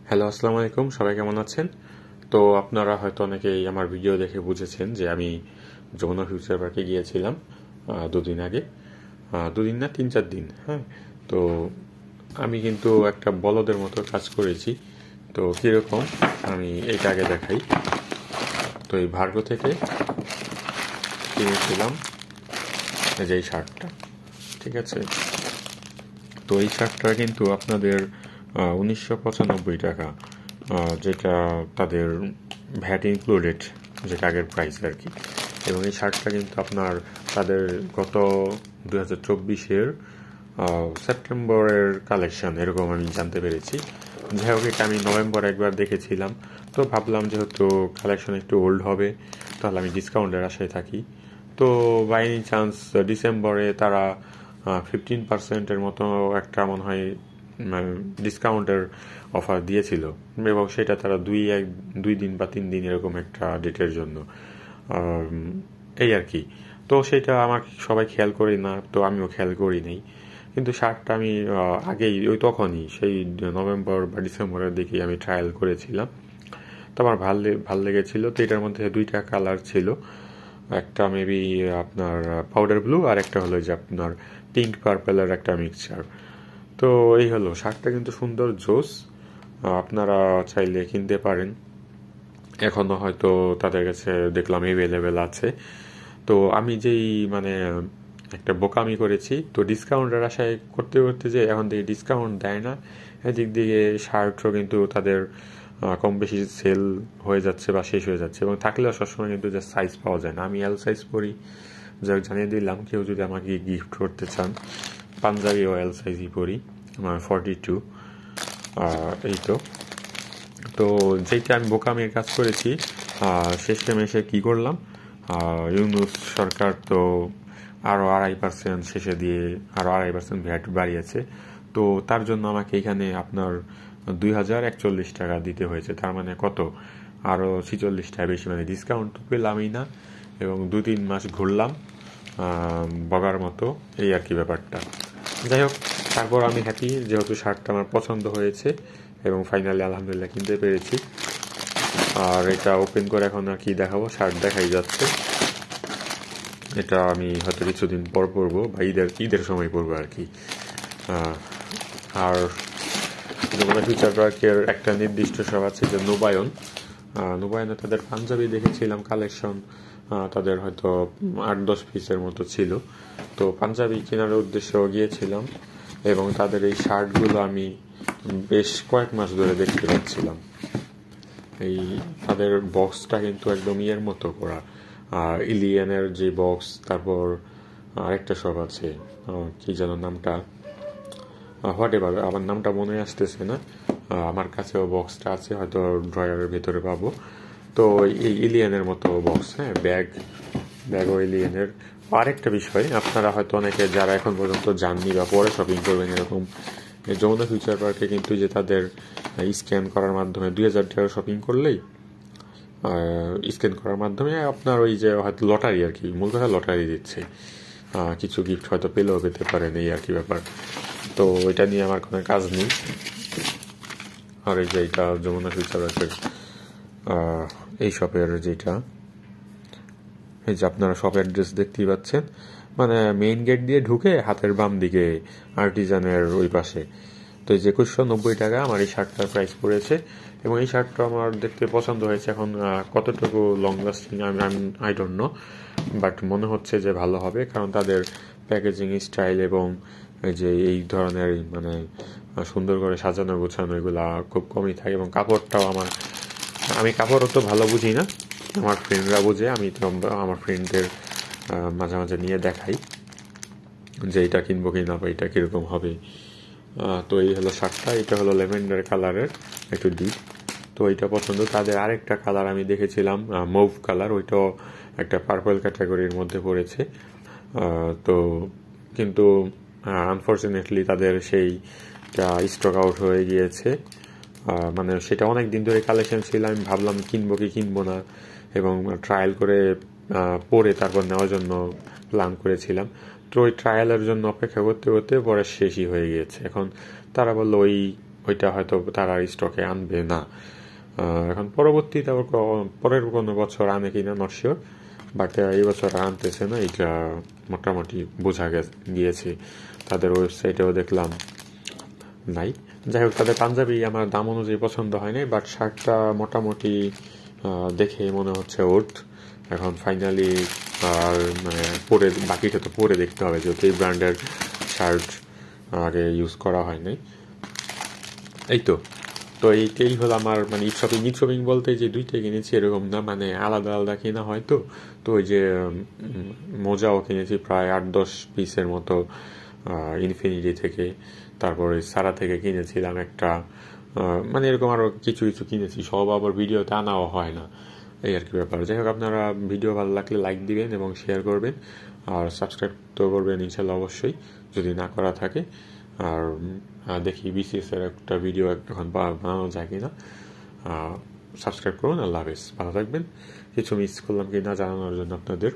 Hello, আসসালামু আলাইকুম। সবাই কেমন আছেন? তো আপনারা হয়তো অনেকেই আমার ভিডিও দেখে বুঝেছেন যে আমি যমুনা ফিউচার পার্কে গিয়েছিলাম দুদিন আগে। দুদিন না, 3-4 দিন। হ্যাঁ, তো আমি কিন্তু একটা বলদের মতো কাজ করেছি। তো কীরকম, আমি এইটা আগে দেখাই। তো এই ভার্গো থেকে কিনেছিলাম এই যে এই শার্টটা, ঠিক আছে? তো এই শার্টটা কিন্তু আপনাদের 1995 টাকা, যেটা তাদের ভ্যাট ইনক্লুডেড, যেটা আগের প্রাইস আর কি। এবং এই শার্টটা কিন্তু আপনার তাদের গত 2024-এর সেপ্টেম্বরের কালেকশন, এরকম আমি জানতে পেরেছি। যাই হোক, এটা আমি নভেম্বর একবার দেখেছিলাম, তো ভাবলাম যেহেতু কালেকশন একটু ওল্ড হবে, তাহলে আমি ডিসকাউন্টের আশায় থাকি। তো বাই এনি চান্স ডিসেম্বরে তারা 15%-এর মতো একটা মনে হয় ডিসকাউন্টের অফার দিয়েছিল, এবং সেটা তারা 2 দিন বা 3 দিন এরকম একটা ডেটের জন্য। এই আর কি। তো সেটা আমার সবাই খেয়াল করি না, তো আমিও খেয়াল করি নাই। কিন্তু শার্টটা আমি আগেই তখনই সেই নভেম্বর বা ডিসেম্বরের দিকেই আমি ট্রায়াল করেছিলাম। তো আমার ভাল লেগেছিল। তো এটার মধ্যে 2টা কালার ছিল, একটা মেবি আপনার পাউডার ব্লু, আর একটা হলো যে আপনার পিঙ্ক পার্পেলের একটা মিক্সচার। তো এই হলো শার্টটা, কিন্তু সুন্দর জোস। আপনারা চাইলে কিনতে পারেন, এখনো হয়তো তাদের কাছে দেখলাম অ্যাভেলেবেল আছে। তো আমি যেই মানে একটা বোকামি করেছি, তো ডিসকাউন্টের আশায় করতে করতে যে এখন থেকে ডিসকাউন্ট দেয় না, এদিক দিয়ে শার্টও কিন্তু তাদের কম বেশি সেল হয়ে যাচ্ছে বা শেষ হয়ে যাচ্ছে, এবং থাকলেও সবসময় কিন্তু যে সাইজ পাওয়া যায় না। আমি এল সাইজ পরি, যাই জানিয়ে দিলাম, কেউ যদি আমাকে গিফট করতে চান। পাঞ্জাবি ও এল সাইজই পরি, আমার 42। এই তো। তো যেটা আমি বোকামির কাজ করেছি, শেষে মেশে কি করলাম, ইউনূস সরকার তো আরও 2.5% শেষে দিয়ে আরও 2.5% ভ্যাট বাড়িয়েছে। তো তার জন্য আমাকে এখানে আপনার 2,041 টাকা দিতে হয়েছে। তার মানে কত, আরও 46 টাকা বেশি, মানে ডিসকাউন্ট তো পেলামই না। এবং 2-3 মাস ঘুরলাম বগার মতো, এই আর কি ব্যাপারটা। যাই হোক, তারপর আমি হ্যাপি, যেহেতু শার্টটা আমার পছন্দ হয়েছে এবং ফাইনালি আলহামদুলিল্লাহ কিনতে পেরেছি। আর এটা ওপেন করে এখন আর কি দেখাবো, শার্ট দেখাই যাচ্ছে। এটা আমি হয়তো কিছুদিন পর পরবো, বা ঈদের সময় পরবো আর কি। আর যমুনা ফিউচার পার্কের একটা নির্দিষ্ট সব আছে যে নবায়নে তাদের পাঞ্জাবি দেখেছিলাম কালেকশন, তাদের হয়তো 8-10 পিসের মতো ছিল। তো পাঞ্জাবি কেনার উদ্দেশ্যে গিয়েছিলাম, এবং তাদের এই শার্টগুলো আমি বেশ কয়েক মাস ধরে দেখতে পাচ্ছিলাম। এই তাদের বক্সটা কিন্তু একদম ইয়ের মতো করা, ইলিয়ানের যে বক্স, তারপর আরেকটা সব আছে, কি যেন নামটা, হোয়াট এভার, আমার নামটা মনে আসতেছে না। আমার কাছেও বক্সটা আছে, হয়তো ড্রয়ারের ভেতরে পাবো। তো এই এলিয়েনের মতো বক্স, হ্যাঁ, ব্যাগও এলিয়েনের। আরেকটা বিষয়, আপনারা হয়তো অনেকে যারা এখন পর্যন্ত যাননি বা পরে শপিং করবেন এরকম, যমুনা ফিউচার পার্কে কিন্তু যে তাদের স্ক্যান করার মাধ্যমে 2,000 টাকা শপিং করলেই স্ক্যান করার মাধ্যমে আপনার ওই যে হয়তো লটারি আর কি, মূল কথা লটারি দিচ্ছে, কিছু গিফট হয়তো পেলেও পেতে পারেন, এই আর কি ব্যাপার। তো এটা নিয়ে আমার কোনো কাজ নেই। আর এই যে এটা যমুনা ফিউচার পার্কের এই শপের যেটা, এই যে আপনারা শপ অ্যাড্রেস দেখতেই পাচ্ছেন, মানে মেইন গেট দিয়ে ঢুকে হাতের বাম দিকে আর্টিজানের ওই পাশে। তো এই যে 2,190 টাকা আমার এই শার্টটার প্রাইস পড়েছে, এবং এই শার্টটা আমার দেখতে পছন্দ হয়েছে। এখন কতটুকু long lasting I don't know, but মনে হচ্ছে যে ভালো হবে, কারণ তাদের প্যাকেজিং স্টাইল এবং এই যে এই ধরনের মানে সুন্দর করে সাজানো গোছানো এগুলা খুব কমই থাকে, এবং কাপড়টাও আমি কাপড়ও তো ভালো বুঝি না, আমার ফ্রেন্ডরা বোঝে। আমি তো আমার ফ্রেন্ডদের মাঝে মাঝে নিয়ে দেখাই যে এটা কিনবো কিনা বা এটা কীরকম হবে। তো এই হলো শার্টটা, এটা হলো ল্যাভেন্ডার কালারের, একটু ডিপ। তো এইটা পছন্দ। তাদের আরেকটা কালার আমি দেখেছিলাম, মুভ কালার, ওইটাও একটা পার্পল ক্যাটাগরির মধ্যে পড়েছে। তো কিন্তু আনফর্চুনেটলি তাদের সেইটা স্টক আউট হয়ে গিয়েছে। মানে সেটা অনেক দিন ধরে কালেকশন ছিল, আমি ভাবলাম কিনবো কি কিনবো না, এবং ট্রায়াল করে পরে তারপর নেওয়ার জন্য প্ল্যান করেছিলাম। তো ওই ট্রায়ালের জন্য অপেক্ষা করতে করতে পরে শেষই হয়ে গিয়েছে। এখন তারা বললো ওই ওইটা হয়তো তারা স্টকে আনবে না। এখন পরবর্তীতে আবার পরের কোনো বছর আনে কিনা নট শিওর, বাট এই বছর আনতেছে না, এটা মোটামুটি বোঝা গিয়েছে। তাদের ওয়েবসাইটেও দেখলাম নাই। যাই হোক, তাদের পাঞ্জাবি আমার দাম অনুযায়ী পছন্দ হয় নাই, বাট শার্টটা মোটামুটি দেখে মনে হচ্ছে ওর্থ। এখন ফাইনালি মানে পরে বাকিটা তো পরে দেখতে হবে, যেহেতু এই ব্র্যান্ডের শার্ট আগে ইউজ করা হয় নাই। এই তো এইটাই হলো আমার মানে ঈদ শপিং বলতে যে দুইটাই কিনেছি এরকম না, মানে আলাদা আলাদা কেনা হয়। তো ওই যে মোজাও কিনেছি প্রায় 8-10 পিসের মতো ইনফিনিটি থেকে, তারপরে সারা থেকে কিনেছিলাম একটা, মানে এরকম আরও কিছু কিছু কিনেছি, সব আবার ভিডিওতে আনাও হয় না, এই আর কি ব্যাপার। যাই হোক, আপনারা ভিডিও ভালো লাগলে লাইক দিবেন এবং শেয়ার করবেন, আর সাবস্ক্রাইব তো করবেন ইনশাল্লাহ অবশ্যই, যদি না করা থাকে। আর দেখি বিসিএস এর একটা ভিডিও এখন বানানো যায় কিনা। সাবস্ক্রাইব করুন। আল্লাহ হাফেজ, ভালো থাকবেন। কিছু মিস করলাম কিনা জানানোর জন্য আপনাদের।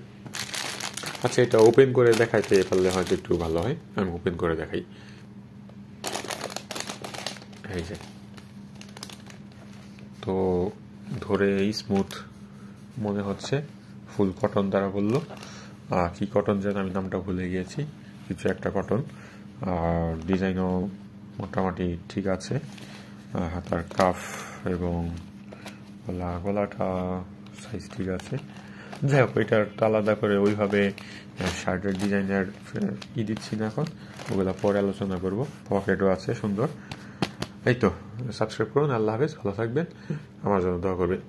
আচ্ছা, এটা ওপেন করে দেখাইতে পারলে হয়তো একটু ভালো হয়। আমি ওপেন করে দেখাই। এই যে, তো ধরে স্মুথ মনে হচ্ছে, ফুল কটন দ্বারা বললো, কি কটন যেন আমি নামটা ভুলে গিয়েছি, কিছু একটা কটন। আর ডিজাইনও মোটামুটি ঠিক আছে, হাতার কাফ এবং গলাটা সাইজ ঠিক আছে। যাই হোক, ওইটার আলাদা করে ওইভাবে শার্টের ডিজাইনের দিচ্ছি না এখন, ওগুলো পরে আলোচনা করব। পকেটও আছে সুন্দর। এই তো, সাবস্ক্রাইব করুন। আল্লাহ হাফেজ, ভালো থাকবেন, আমার জন্য দোয়া করবেন।